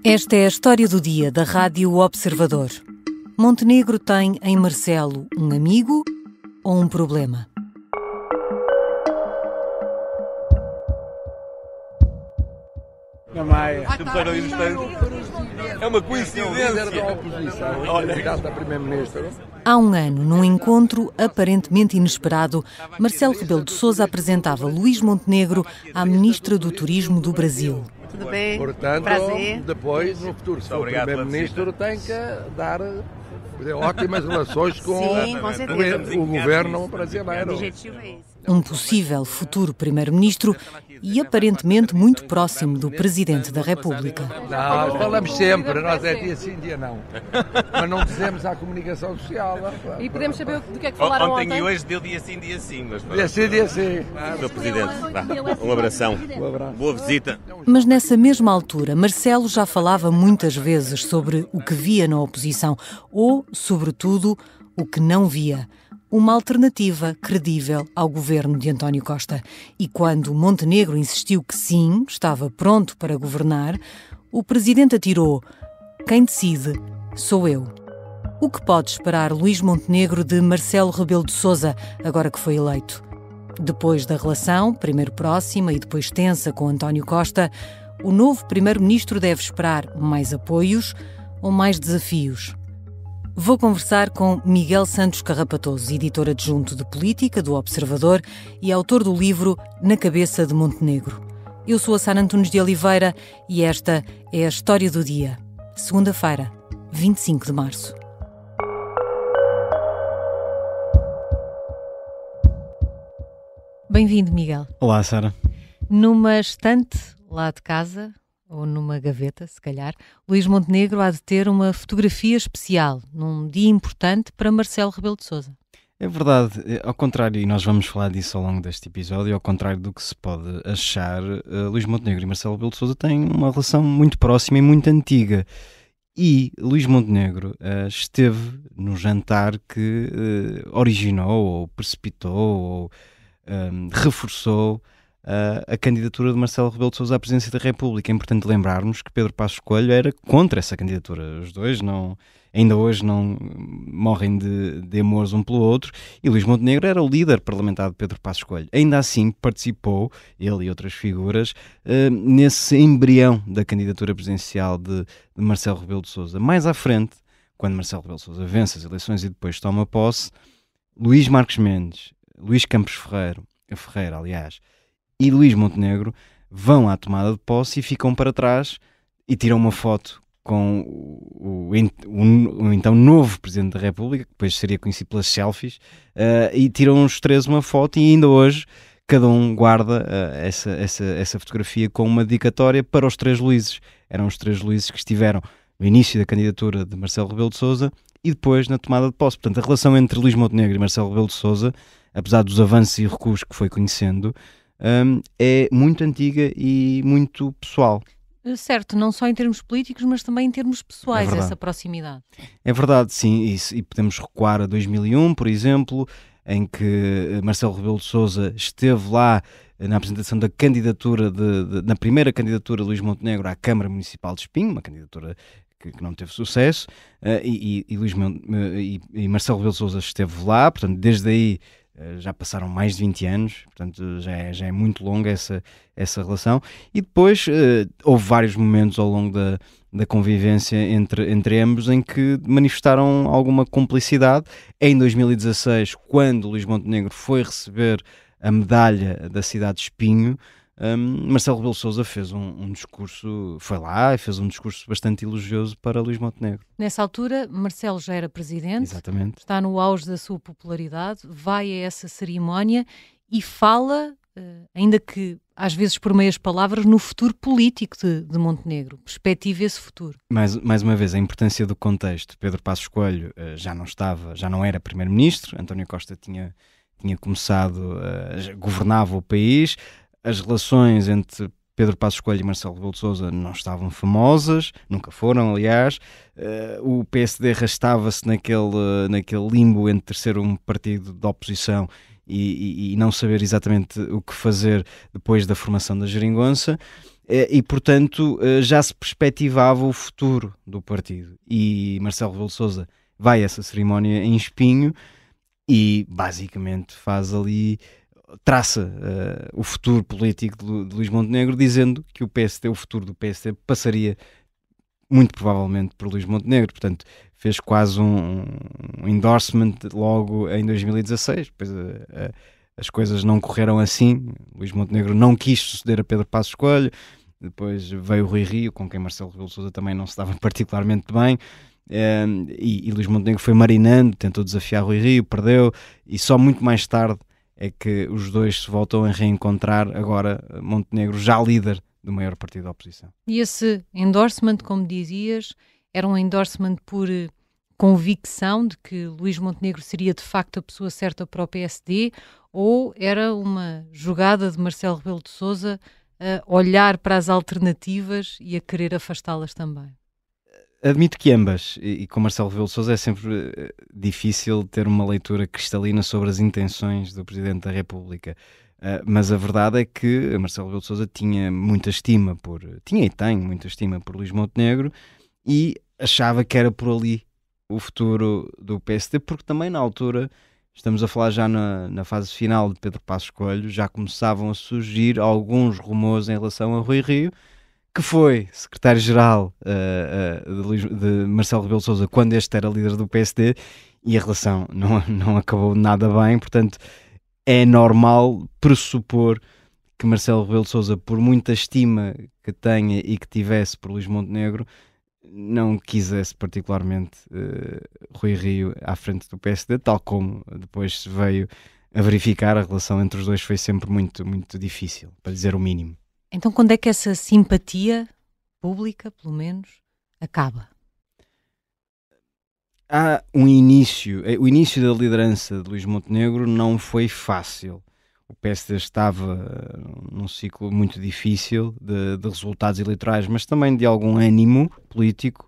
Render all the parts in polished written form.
Esta é a história do dia da Rádio Observador. Montenegro tem em Marcelo um amigo ou um problema? Na Maia. É uma coincidência. Olha, candidato a primeiro-ministro. Há um ano, num encontro aparentemente inesperado, Marcelo Rebelo de Sousa apresentava Luís Montenegro à Ministra do Turismo do Brasil. Tudo bem? Portanto, Prazer. depois, no futuro, se for Obrigado pela primeiro-ministro, tem que dar ótimas relações com, Sim, com certeza. o governo brasileiro. O objetivo é esse. Um possível futuro primeiro-ministro e aparentemente muito próximo do Presidente da República. Nós falamos sempre, nós é dia sim, dia não. Mas não dizemos à comunicação social. E podemos saber do que é que falaram Ontem ontem? e hoje deu dia sim, mas Dia sim, dia sim. Sr. Presidente, um abração. Boa visita. Mas nessa mesma altura, Marcelo já falava muitas vezes sobre o que via na oposição ou, sobretudo, o que não via. Uma alternativa credível ao governo de António Costa. E quando Montenegro insistiu que sim, estava pronto para governar, o presidente atirou: "Quem decide sou eu." O que pode esperar Luís Montenegro de Marcelo Rebelo de Sousa, agora que foi eleito? Depois da relação, primeiro próxima e depois tensa com António Costa, o novo primeiro-ministro deve esperar mais apoios ou mais desafios? Vou conversar com Miguel Santos Carrapatoso, editor adjunto de política do Observador e autor do livro Na Cabeça de Montenegro. Eu sou a Sara Antunes de Oliveira e esta é a História do Dia. Segunda-feira, 25 de março. Bem-vindo, Miguel. Olá, Sara. Numa estante lá de casa, ou numa gaveta, se calhar, Luís Montenegro há de ter uma fotografia especial, num dia importante para Marcelo Rebelo de Sousa. É verdade, ao contrário, e nós vamos falar disso ao longo deste episódio, ao contrário do que se pode achar, Luís Montenegro e Marcelo Rebelo de Sousa têm uma relação muito próxima e muito antiga. E Luís Montenegro esteve no jantar que originou, ou precipitou, ou reforçou a candidatura de Marcelo Rebelo de Sousa à presidência da República. É importante lembrarmos que Pedro Passos Coelho era contra essa candidatura. Os dois ainda hoje não morrem de amores um pelo outro, e Luís Montenegro era o líder parlamentar de Pedro Passos Coelho. Ainda assim participou, ele e outras figuras, nesse embrião da candidatura presidencial de Marcelo Rebelo de Sousa. Mais à frente, quando Marcelo Rebelo de Sousa vence as eleições e depois toma posse, Luís Marques Mendes, Luís Campos Ferreira, e Luís Montenegro vão à tomada de posse e ficam para trás e tiram uma foto com o então novo Presidente da República, que depois seria conhecido pelas selfies, e tiram os três uma foto, e ainda hoje cada um guarda essa fotografia com uma dedicatória para os três Luíses. Eram os três Luíses que estiveram no início da candidatura de Marcelo Rebelo de Sousa e depois na tomada de posse. Portanto, a relação entre Luís Montenegro e Marcelo Rebelo de Sousa, apesar dos avanços e recuos que foi conhecendo, é muito antiga e muito pessoal. Certo, não só em termos políticos, mas também em termos pessoais, essa proximidade. É verdade, sim, e podemos recuar a 2001, por exemplo, em que Marcelo Rebelo de Sousa esteve lá na apresentação da candidatura, na primeira candidatura de Luís Montenegro à Câmara Municipal de Espinho, uma candidatura que não teve sucesso, e Marcelo Rebelo de Sousa esteve lá, portanto, desde aí já passaram mais de 20 anos, portanto já é muito longa essa relação, e depois houve vários momentos ao longo da convivência entre ambos em que manifestaram alguma cumplicidade. Em 2016, quando Luís Montenegro foi receber a medalha da cidade de Espinho, Marcelo Rebelo de Sousa fez um discurso, foi lá e fez um discurso bastante elogioso para Luís Montenegro. Nessa altura, Marcelo já era presidente. Exatamente. Está no auge da sua popularidade, vai a essa cerimónia e fala, ainda que às vezes por meias palavras, no futuro político de Montenegro. Perspectiva esse futuro. Mais uma vez, a importância do contexto. Pedro Passos Coelho já não era primeiro-ministro, António Costa tinha começado, governava o país. As relações entre Pedro Passos Coelho e Marcelo Rebelo de Sousa não estavam famosas, nunca foram, aliás. O PSD arrastava-se naquele limbo entre ser um partido de oposição e não saber exatamente o que fazer depois da formação da geringonça. e portanto já se perspectivava o futuro do partido. E Marcelo Rebelo de Sousa vai a essa cerimónia em Espinho e basicamente traça o futuro político de Luís Montenegro, dizendo que o futuro do PSD passaria muito provavelmente por Luís Montenegro. Portanto, fez quase um endorsement logo em 2016. Depois as coisas não correram assim. Luís Montenegro não quis suceder a Pedro Passos Coelho. Depois veio o Rui Rio, com quem Marcelo Rebelo de Sousa também não se dava particularmente bem. E Luís Montenegro foi marinando, tentou desafiar Rui Rio, perdeu, e só muito mais tarde é que os dois se voltam a reencontrar, agora Montenegro já líder do maior partido da oposição. E esse endorsement, como dizias, era um endorsement por convicção de que Luís Montenegro seria de facto a pessoa certa para o PSD, ou era uma jogada de Marcelo Rebelo de Sousa a olhar para as alternativas e a querer afastá-las também? Admito que ambas, e com Marcelo Rebelo de Sousa é sempre difícil ter uma leitura cristalina sobre as intenções do Presidente da República, mas a verdade é que Marcelo Rebelo de Sousa tinha muita estima tinha e tem muita estima por Luís Montenegro, e achava que era por ali o futuro do PSD, porque também na altura, estamos a falar já na fase final de Pedro Passos Coelho, já começavam a surgir alguns rumores em relação a Rui Rio, que foi secretário-geral de Marcelo Rebelo de Sousa quando este era líder do PSD, e a relação não acabou nada bem. Portanto, é normal pressupor que Marcelo Rebelo de Sousa, por muita estima que tenha e que tivesse por Luís Montenegro, não quisesse particularmente Rui Rio à frente do PSD, tal como depois se veio a verificar. A relação entre os dois foi sempre muito, muito difícil, para dizer o mínimo. Então, quando é que essa simpatia pública, pelo menos, acaba? Há o início da liderança de Luís Montenegro não foi fácil. O PSD estava num ciclo muito difícil de resultados eleitorais, mas também de algum ânimo político,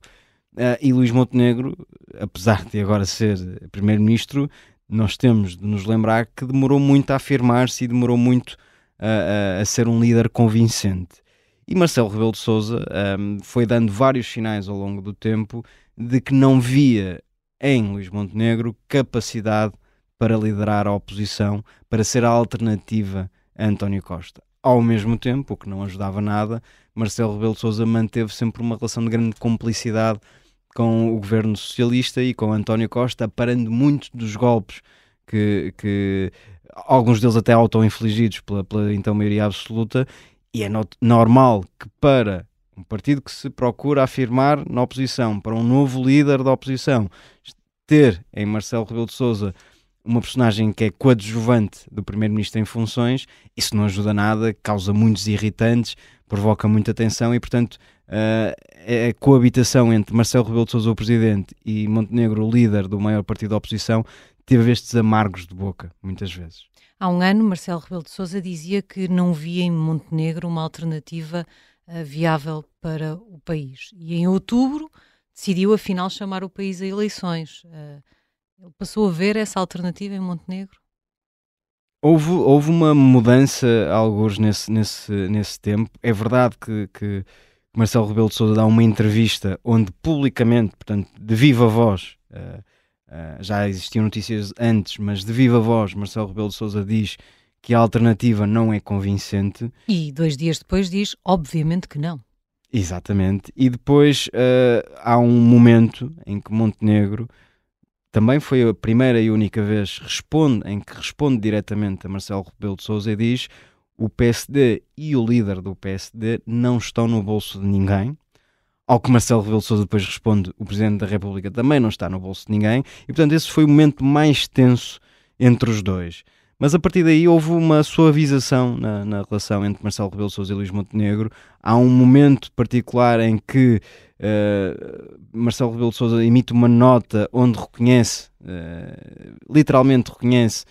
e Luís Montenegro, apesar de agora ser primeiro-ministro, nós temos de nos lembrar que demorou muito a afirmar-se e demorou muito a ser um líder convincente. E Marcelo Rebelo de Sousa foi dando vários sinais ao longo do tempo de que não via em Luís Montenegro capacidade para liderar a oposição, para ser a alternativa a António Costa. Ao mesmo tempo, o que não ajudava nada, Marcelo Rebelo de Sousa manteve sempre uma relação de grande complicidade com o governo socialista e com António Costa, aparando muitos dos golpes que alguns deles até auto-infligidos pela então maioria absoluta, e é normal que para um partido que se procura afirmar na oposição, para um novo líder da oposição, ter em Marcelo Rebelo de Sousa uma personagem que é coadjuvante do primeiro-ministro em funções, isso não ajuda nada, causa muitos irritantes, provoca muita tensão, e portanto a coabitação entre Marcelo Rebelo de Sousa, o presidente, e Montenegro, o líder do maior partido da oposição, teve estes amargos de boca, muitas vezes. Há um ano, Marcelo Rebelo de Sousa dizia que não via em Montenegro uma alternativa viável para o país. E em outubro decidiu, afinal, chamar o país a eleições. Ele passou a ver essa alternativa em Montenegro? Houve uma mudança, alguns, nesse tempo. É verdade que Marcelo Rebelo de Sousa dá uma entrevista onde publicamente, portanto, de viva voz, já existiam notícias antes, mas de viva voz, Marcelo Rebelo de Sousa diz que a alternativa não é convincente. E 2 dias depois diz, obviamente que não. Exatamente. E depois há um momento em que Montenegro, também foi a primeira e única vez em que responde diretamente a Marcelo Rebelo de Sousa e diz: o PSD e o líder do PSD não estão no bolso de ninguém. Ao que Marcelo Rebelo de Sousa depois responde: o Presidente da República também não está no bolso de ninguém. E portanto esse foi o momento mais tenso entre os dois. Mas a partir daí houve uma suavização na relação entre Marcelo Rebelo de Sousa e Luís Montenegro. Há um momento particular em que Marcelo Rebelo de Sousa emite uma nota onde reconhece, literalmente reconhece,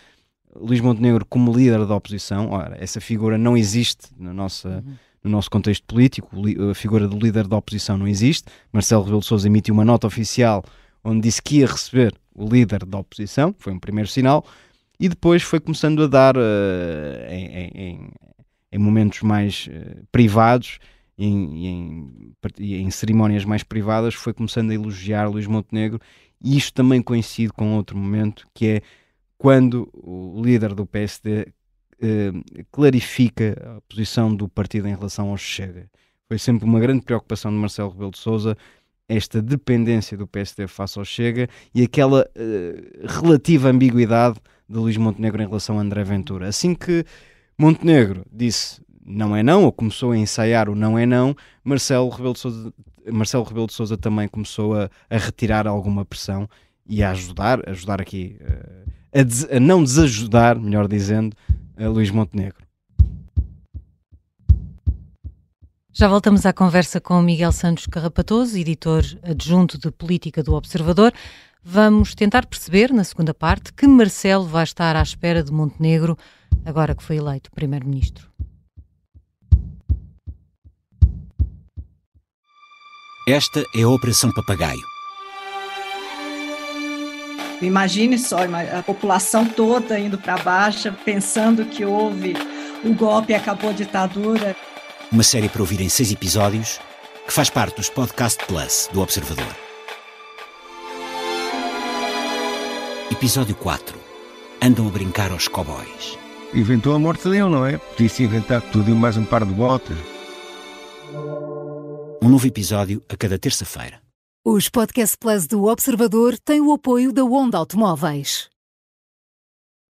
Luís Montenegro como líder da oposição. Ora, essa figura não existe no nosso contexto político, a figura do líder da oposição não existe. Marcelo Rebelo de Sousa emitiu uma nota oficial onde disse que ia receber o líder da oposição, foi um primeiro sinal, e depois foi começando a dar, em momentos mais privados, e em cerimónias mais privadas foi começando a elogiar Luís Montenegro, e isto também coincide com outro momento, que é quando o líder do PSD clarifica a posição do partido em relação ao Chega. Foi sempre uma grande preocupação de Marcelo Rebelo de Sousa esta dependência do PSD face ao Chega e aquela relativa ambiguidade de Luís Montenegro em relação a André Ventura. Assim que Montenegro disse não é não, ou começou a ensaiar o não é não, Marcelo Rebelo de Sousa também começou a retirar alguma pressão e a ajudar aqui, a não desajudar, melhor dizendo, a Luís Montenegro. Já voltamos à conversa com Miguel Santos Carrapatoso, editor adjunto de Política do Observador. Vamos tentar perceber, na segunda parte, que Marcelo vai estar à espera de Montenegro agora que foi eleito primeiro-ministro. Esta é a Operação Papagaio. Imagine só, a população toda indo para a Baixa, pensando que houve o golpe e acabou a ditadura. Uma série para ouvir em 6 episódios, que faz parte dos Podcast Plus do Observador. Episódio 4. Andam a brincar aos cowboys. Inventou a morte dele, não é? Podia-se inventar tudo e mais um par de botas. Um novo episódio a cada terça-feira. Os Podcast Plus do Observador têm o apoio da Onda Automóveis.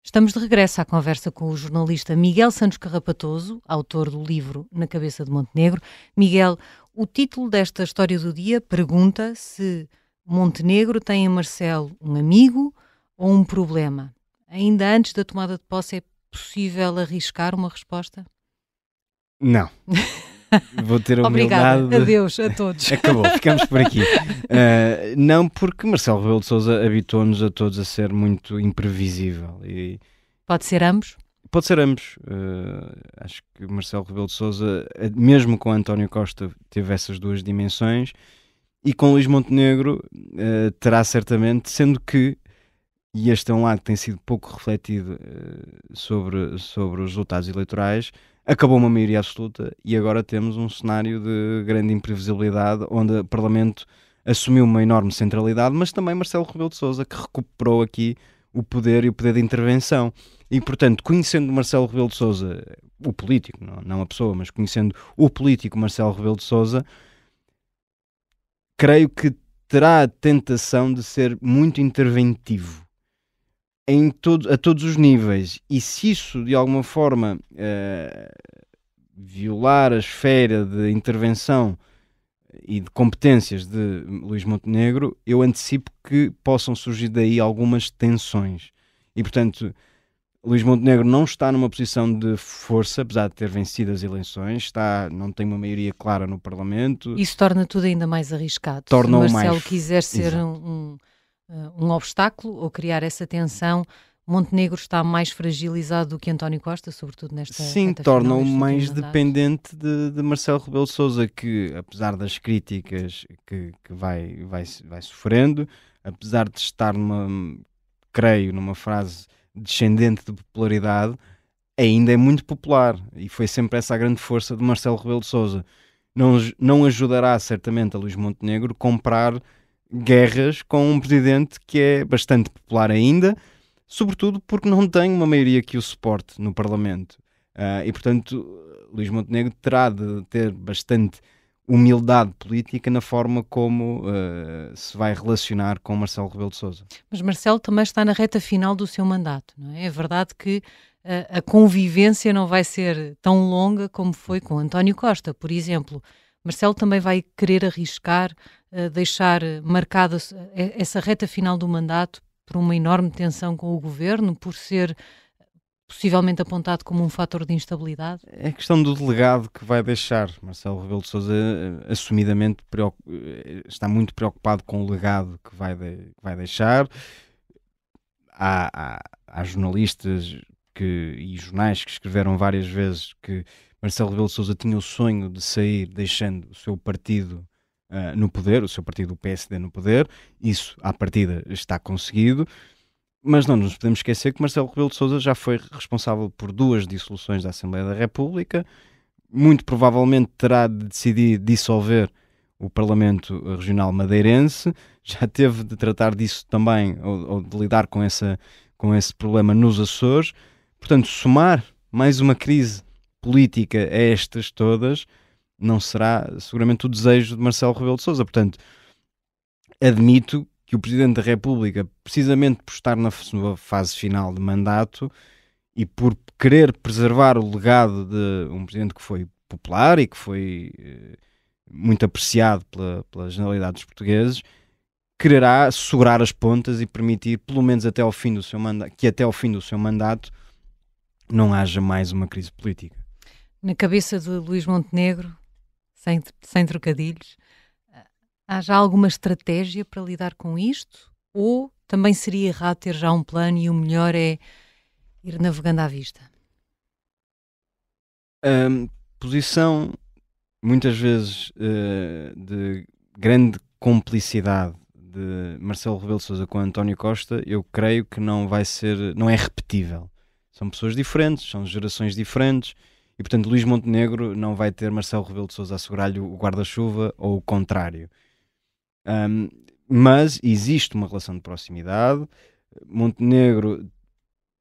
Estamos de regresso à conversa com o jornalista Miguel Santos Carrapatoso, autor do livro Na Cabeça de Montenegro. Miguel, o título desta história do dia pergunta se Montenegro tem em Marcelo um amigo ou um problema. Ainda antes da tomada de posse, é possível arriscar uma resposta? Não. Vou ter a humildade. Obrigada. Adeus a todos. Acabou, ficamos por aqui. Não, porque Marcelo Rebelo de Sousa habituou-nos a todos a ser muito imprevisível. E pode ser ambos? Pode ser ambos. Acho que Marcelo Rebelo de Sousa, mesmo com António Costa, teve essas duas dimensões, e com Luís Montenegro terá certamente, sendo que, e este é um lado que tem sido pouco refletido sobre os resultados eleitorais, acabou uma maioria absoluta e agora temos um cenário de grande imprevisibilidade, onde o Parlamento assumiu uma enorme centralidade, mas também Marcelo Rebelo de Sousa, que recuperou aqui o poder e o poder de intervenção. E, portanto, conhecendo Marcelo Rebelo de Sousa, o político, não a pessoa, mas conhecendo o político Marcelo Rebelo de Sousa, creio que terá a tentação de ser muito interventivo a todos os níveis, e se isso de alguma forma violar a esfera de intervenção e de competências de Luís Montenegro, eu antecipo que possam surgir daí algumas tensões. E, portanto, Luís Montenegro não está numa posição de força, apesar de ter vencido as eleições, não tem uma maioria clara no Parlamento. Isso torna tudo ainda mais arriscado. Torna-o se Marcelo mais... quiser ser um obstáculo ou criar essa tensão, Montenegro está mais fragilizado do que António Costa, sobretudo nesta Sim, torna-o mais dependente de Marcelo Rebelo de Sousa, que apesar das críticas que vai sofrendo, apesar de estar numa fase descendente de popularidade, ainda é muito popular, e foi sempre essa a grande força de Marcelo Rebelo de Sousa. Não ajudará certamente a Luís Montenegro comprar guerras com um presidente que é bastante popular ainda, sobretudo porque não tem uma maioria que o suporte no Parlamento. E, portanto, Luís Montenegro terá de ter bastante humildade política na forma como se vai relacionar com Marcelo Rebelo de Sousa. Mas Marcelo também está na reta final do seu mandato, não é? É verdade que a convivência não vai ser tão longa como foi com António Costa, por exemplo. Marcelo também vai querer arriscar, deixar marcada essa reta final do mandato por uma enorme tensão com o governo, por ser possivelmente apontado como um fator de instabilidade? É a questão do delegado que vai deixar. Marcelo Rebelo de Sousa assumidamente está muito preocupado com o legado que vai deixar. Há jornalistas e jornais que escreveram várias vezes que Marcelo Rebelo de Sousa tinha o sonho de sair deixando o seu partido no poder, o seu partido, o PSD, no poder. Isso, à partida, está conseguido, mas não nos podemos esquecer que Marcelo Rebelo de Sousa já foi responsável por 2 dissoluções da Assembleia da República, muito provavelmente terá de decidir dissolver o Parlamento Regional Madeirense, já teve de tratar disso também, ou de lidar com esse problema nos Açores. Portanto, somar mais uma crise política a estas todas não será seguramente o desejo de Marcelo Rebelo de Sousa. Portanto, admito que o Presidente da República, precisamente por estar na sua fase final de mandato e por querer preservar o legado de um Presidente que foi popular e que foi muito apreciado pela generalidade dos portugueses, quererá segurar as pontas e permitir, pelo menos até ao fim do seu mandato, que até ao fim do seu mandato não haja mais uma crise política. Na cabeça de Luís Montenegro, sem trocadilhos, há já alguma estratégia para lidar com isto? Ou também seria errado ter já um plano e o melhor é ir navegando à vista? Posição, muitas vezes, de grande complicidade de Marcelo Rebelo de Sousa com António Costa, eu creio que não é repetível. São pessoas diferentes, são gerações diferentes e, portanto, Luís Montenegro não vai ter Marcelo Rebelo de Sousa a segurar-lhe o guarda-chuva ou o contrário. Mas existe uma relação de proximidade. Montenegro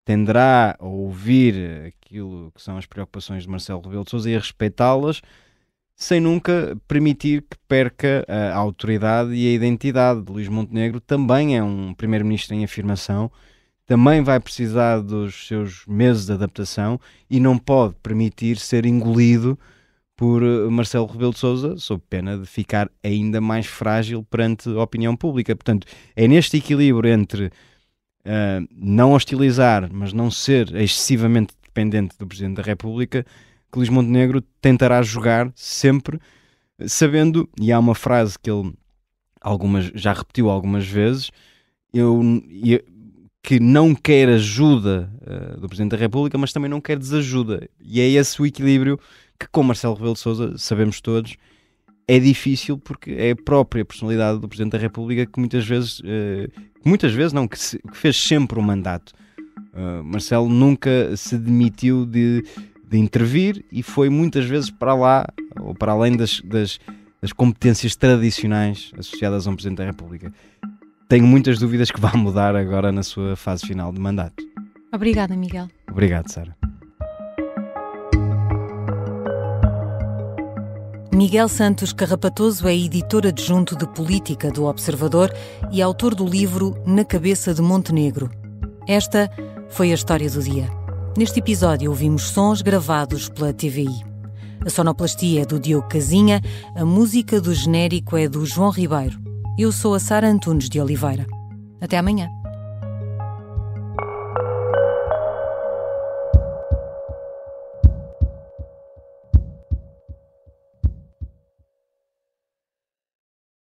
tenderá a ouvir aquilo que são as preocupações de Marcelo Rebelo de Sousa e a respeitá-las, sem nunca permitir que perca a autoridade e a identidade de Luís Montenegro. Também é um primeiro-ministro em afirmação, também vai precisar dos seus meses de adaptação e não pode permitir ser engolido por Marcelo Rebelo de Sousa, sob pena de ficar ainda mais frágil perante a opinião pública. Portanto, é neste equilíbrio entre não hostilizar, mas não ser excessivamente dependente do Presidente da República, que Luís Montenegro tentará jogar sempre, sabendo, e há uma frase que ele já repetiu algumas vezes, que não quer ajuda do Presidente da República, mas também não quer desajuda. E é esse o equilíbrio que, com Marcelo Rebelo de Sousa, sabemos todos, é difícil, porque é a própria personalidade do Presidente da República que que fez sempre o mandato. Marcelo nunca se demitiu de intervir e foi muitas vezes para lá, ou para além das competências tradicionais associadas a um Presidente da República. Tenho muitas dúvidas que vai mudar agora na sua fase final de mandato. Obrigada, Miguel. Obrigado, Sara. Miguel Santos Carrapatoso é editor adjunto de Política do Observador e autor do livro Na Cabeça de Montenegro. Esta foi a história do dia. Neste episódio ouvimos sons gravados pela TVI. A sonoplastia é do Diogo Casinha, a música do genérico é do João Ribeiro. Eu sou a Sara Antunes de Oliveira. Até amanhã.